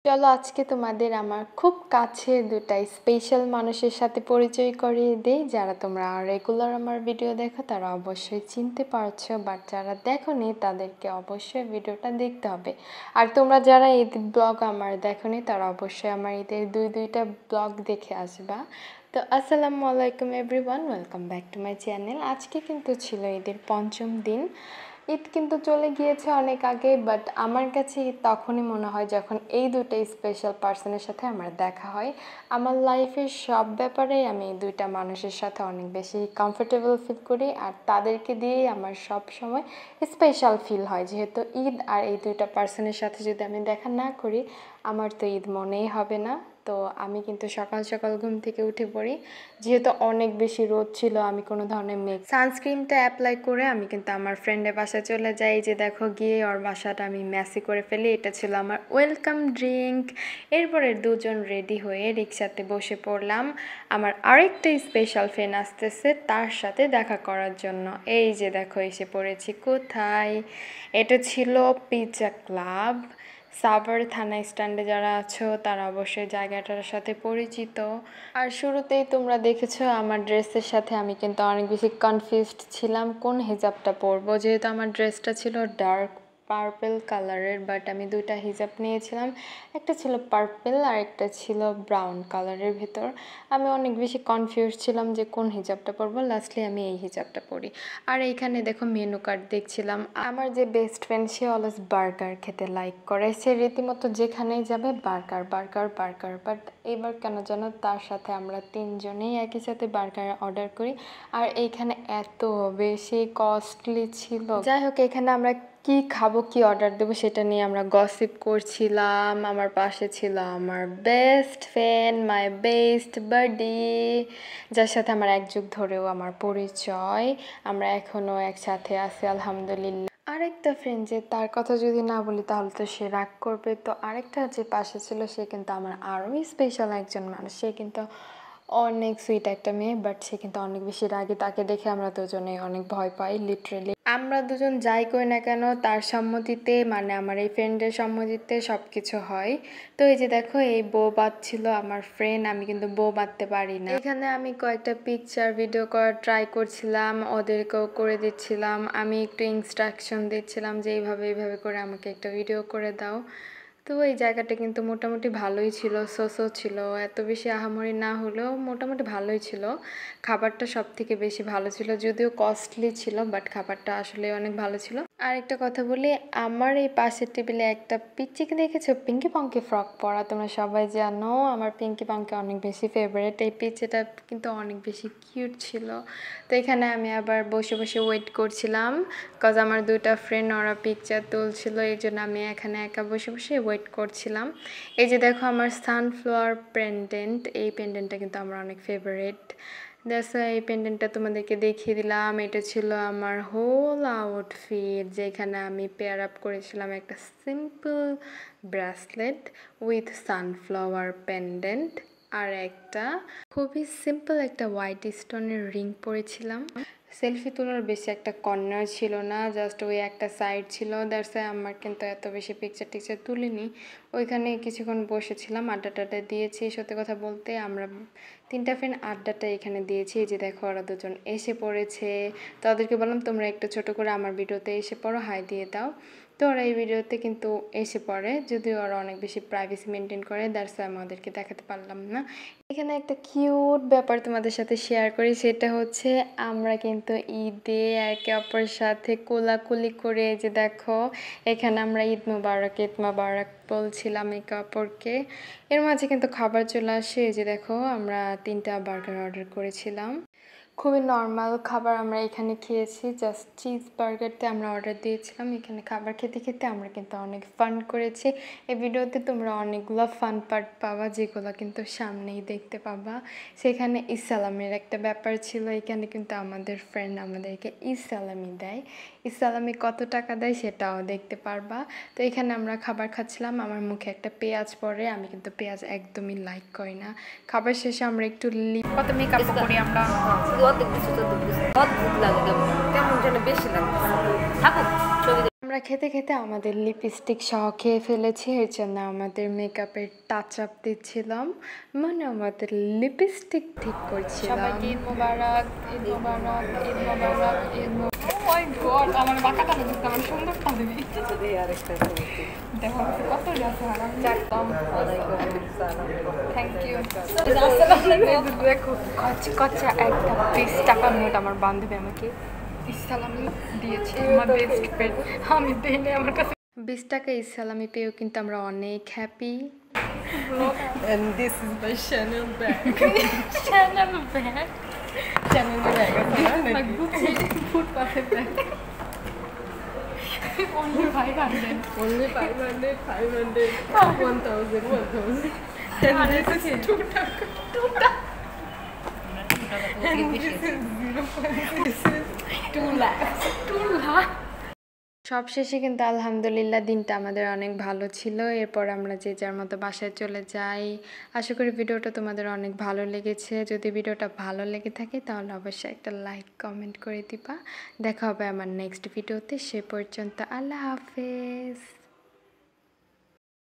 চলো আজকে তোমাদের আমার খুব কাছের দুটা স্পেশাল মানুষের সাথে পরিচয় করিয়ে দেই। যারা তোমরা রেগুলার আমার ভিডিও দেখো তারা অবশ্যই চিনতে পারছো, বাট যারা দেখোনি তাদেরকে অবশ্যই ভিডিওটা দেখতে হবে। আর তোমরা যারা ঈদ ব্লগ আমার দেখোনি তারা অবশ্যই আমার ঈদের দুইটা ব্লগ দেখে আসবা। তো আসসালামু আলাইকুম everyone, welcome back to my channel. আজকে কিন্তু ছিল ঈদের পঞ্চম দিন। ঈদ কিন্তু চলে গিয়েছে অনেক আগে, বাট আমার কাছে ঈদ তখনই মনে হয় যখন এই দুটো স্পেশাল পার্সনের সাথে আমার দেখা হয়। আমার লাইফের সব ব্যাপারেই আমি এই দুইটা মানুষের সাথে অনেক বেশি কমফোর্টেবল ফিল করি, আর তাদেরকে দিয়েই আমার সব সময় স্পেশাল ফিল হয়। যেহেতু ঈদ আর এই দুইটা পার্সনের সাথে যদি আমি দেখা না করি আমার তো ঈদ মনেই হবে না। তো আমি কিন্তু সকাল সকাল ঘুম থেকে উঠে পড়ি, যেহেতু অনেক বেশি রোদ ছিল আমি কোনো ধরনের সানস্ক্রিনটা অ্যাপ্লাই করে আমি কিন্তু আমার ফ্রেন্ডের বাসায় চলে যাই। যে দেখো গিয়ে ওর বাসাটা আমি মেসি করে ফেলি, এটা ছিল আমার ওয়েলকাম ড্রিঙ্ক। এরপরে দুজন রেডি হয়ে রিক্সাতে বসে পড়লাম। আমার আরেকটা স্পেশাল ফ্রেন্ড আসতেছে তার সাথে দেখা করার জন্য। এই যে দেখো এসে পড়েছি কোথায়, এটা ছিল পিৎজা ক্লাব। সাভার থানা স্ট্যান্ডে যারা আছো তারা অবশ্যই জায়গাটার সাথে পরিচিত। আর শুরুতেই তোমরা দেখেছো আমার ড্রেসের সাথে আমি কিন্তু অনেক বেশি কনফিউজড ছিলাম কোন হিজাবটা পরবো, যেহেতু আমার ড্রেসটা ছিল ডার্ক পার্পল কালারের, বাট আমি দুইটা হিজাব নিয়েছিলাম, একটা ছিল পার্পল আর একটা ছিল ব্রাউন কালারের ভেতর। আমি অনেক বেশি কনফিউজ ছিলাম যে কোন হিজাবটা পরবো, লাস্টলি আমি এই হিজাবটা পরি। আর এইখানে দেখো মেনু কার্ড দেখছিলাম। আমার যে বেস্ট ফ্রেন্ড সে অলওয়েজ বার্গার খেতে লাইক করে, সে রীতিমতো যেখানেই যাবে বার্গার বার্গার বার্গার, বাট এবার কেন যেন তার সাথে আমরা তিনজনেই একই সাথে বার্গার অর্ডার করি। আর এইখানে এত বেশি কস্টলি ছিল। যাই হোক, এখানে আমরা কি খাবো কি অর্ডার দেবো সেটা নিয়ে আমরা গসিপ করছিলাম। আমার পাশে ছিল আমার বেস্ট ফ্রেন্ড, মাই বেস্ট বাডি, যার সাথে আমার এক যুগ ধরেও আমার পরিচয়। আমরা এখনও একসাথে আছি আলহামদুলিল্লাহ। আরেকটা ফ্রেন্ড যে তার কথা যদি না বলি তাহলে তো সে রাগ করবে, তো আরেকটা যে পাশে ছিল সে কিন্তু আমার আরও স্পেশাল একজন মানুষ। সে কিন্তু অনেক সুইট একটা মেয়ে, বাট সে কিন্তু অনেক বেশি রাগী। তাকে দেখে আমরা দুজনেই অনেক ভয় পাই লিটারেলি। আমরা দুজন যাই করি না কেন তার সম্মতিতে, মানে আমার এই ফ্রেন্ডের সম্মতিতে সব কিছু হয়। তো এই যে দেখো এই বউ বাঁধছিল আমার ফ্রেন্ড, আমি কিন্তু বউ বাঁধতে পারি না। এখানে আমি কয়েকটা পিকচার ভিডিও করার ট্রাই করছিলাম, ওদেরকেও করে দিচ্ছিলাম। আমি একটু ইনস্ট্রাকশন দিচ্ছিলাম যে এইভাবে করে আমাকে একটা ভিডিও করে দাও। তো এই জায়গাটা কিন্তু মোটামুটি ভালোই ছিল, সোসো ছিল, এত বেশি আহামরি না হলেও মোটামুটি ভালোই ছিল। খাবারটা সব থেকে বেশি ভালো ছিল, যদিও কস্টলি ছিল, বাট খাবারটা আসলে অনেক ভালো ছিল। আর একটা কথা বলি, আমার এই পাশের টেবিলে একটা পিচ্চিকে দেখেছো পিঙ্কি পঙ্কি ফ্রক পরা, তোমরা সবাই জানো আমার পিঙ্কি পঙ্কি অনেক বেশি ফেভারিট। এই পিচ্চিটা কিন্তু অনেক বেশি কিউট ছিল। তো এখানে আমি আবার বসে বসে ওয়েট করছিলাম, কজ আমার দুটা ফ্রেন্ড ওরা পিকচার তুলছিল, এই জন্য আমি এখানে একা বসে বসে ওয়েট করছিলাম। এই যে দেখো আমার সানফ্লাওয়ার পেন্ডেন্ট, এই পেন্ডেন্টটা কিন্তু আমার অনেক ফেভারিট। দ্যাটস এই পেন্ডেন্টটা তোমাদেরকে দেখিয়ে দিলাম। এটা ছিল আমার হোল আউটফিট, যেখানে আমি পেয়ার আপ করেছিলাম একটা simple bracelet with sunflower pendant, আর একটা খুবই সিম্পল একটা হোয়াইট স্টোনের রিং পরেছিলাম। সেলফি তোলার বেশি একটা কর্নার ছিল না, জাস্ট ওই একটা সাইড ছিল। দ্যাটস আমার কিন্তু এত বেশি পিকচার টিকচার তুলিনি। ওইখানে কিছুক্ষণ বসেছিলাম, আড্ডা টাড্ডা দিয়েছি। সত্যি কথা বলতে আমরা তিনটা ফ্রেন্ড আড্ডাটা এখানে দিয়েছি। এই যে দেখো ওরা দুজন এসে পড়েছে, তাদেরকে বললাম তোমরা একটু ছোট করে আমার ভিডিওতে এসে পড়ো, হাই দিয়ে দাও। তো ওরা এই ভিডিওতে কিন্তু এসে পড়ে, যদিও ওরা অনেক বেশি প্রাইভেসি মেনটেন করে, দ্যাটস আমাদেরকে দেখাতে পারলাম না। এখানে একটা কিউট ব্যাপার তোমাদের সাথে শেয়ার করি, সেটা হচ্ছে আমরা কিন্তু ঈদে একে অপরের সাথে কোলাকুলি করে, যে দেখো এখানে আমরা ঈদ মুবারক বলছিলাম একে অপরকে। এর মাঝে কিন্তু খাবার চলে আসে, যে দেখো আমরা 3টা বার্গার অর্ডার করেছিলাম। খুবই নর্মাল খাবার আমরা এখানে খেয়েছি, জাস্ট চিজ বার্গারতে আমরা অর্ডার দিয়েছিলাম। এখানে খাবার খেতে খেতে আমরা কিন্তু অনেক ফান করেছি। এই ভিডিওতে তোমরা অনেকগুলো ফান পার্ট পাবা, যেগুলো কিন্তু সামনেই দেখতে পাবা। সেখানে ইসালামের একটা ব্যাপার ছিল, এখানে কিন্তু আমাদের ফ্রেন্ড আমাদেরকে ইসালামি দেয়। ইসালামি কত টাকা দেয় সেটাও দেখতে পারবা। তো এখানে আমরা খাবার খাচ্ছিলাম, আমার মুখে একটা পেঁয়াজ পড়ে, আমি কিন্তু পেঁয়াজ একদমই লাইক করি না। খাবার শেষে আমরা একটু কত মেকআপ করি আমরা, আমরা আমরা খেতে খেতে আমাদের লিপস্টিক সহ খেয়ে ফেলেছি, এর জন্য আমাদের মেকআপের টাচ আপ দিচ্ছিলাম, মানে আমাদের লিপস্টিক ঠিক করছিলাম। সবাইকে ঈদ মোবারক, ঈদ মোবারক, ঈদ মোবারক, ঈদ মোবারক। ও মাই গড, আমার বাঁকাটা দেখতে আমার সুন্দরটা দেবে। দেখো কত যাচ্ছে আরাম চাকদম। Thank you. দেখো কচা কচা একটা 20 টাকার নোট আমার বান্ধবী আমাকে ইসলামি দিয়েছে, আমার বেস্ট ফ্রেন্ড। আমি দিইনি, আমার কাছে 20 টাকা ইসলামি পেয়েও কিন্তু আমরা অনেক happy. And this is my Chanel bag. Chanel bag. Chanel bag. This is my Gucci footpath bag. Only 500. Only 500, 500, 1000, 1000. And this is 2 taka. 2 টাকা। And this is 0.5. This is 2 lakhs. 2 lakh. সব শেষে কিন্তু আলহামদুলিল্লাহ দিনটা আমাদের অনেক ভালো ছিল। এরপর আমরা যে যার মতো বাসায় চলে যাই। আশা করি ভিডিওটা তোমাদের অনেক ভালো লেগেছে। যদি ভিডিওটা ভালো লেগে থাকে তাহলে অবশ্যই একটা লাইক কমেন্ট করে দিবা। দেখা হবে আমার নেক্সট ভিডিওতে। সে পর্যন্ত আল্লাহ হাফেজ।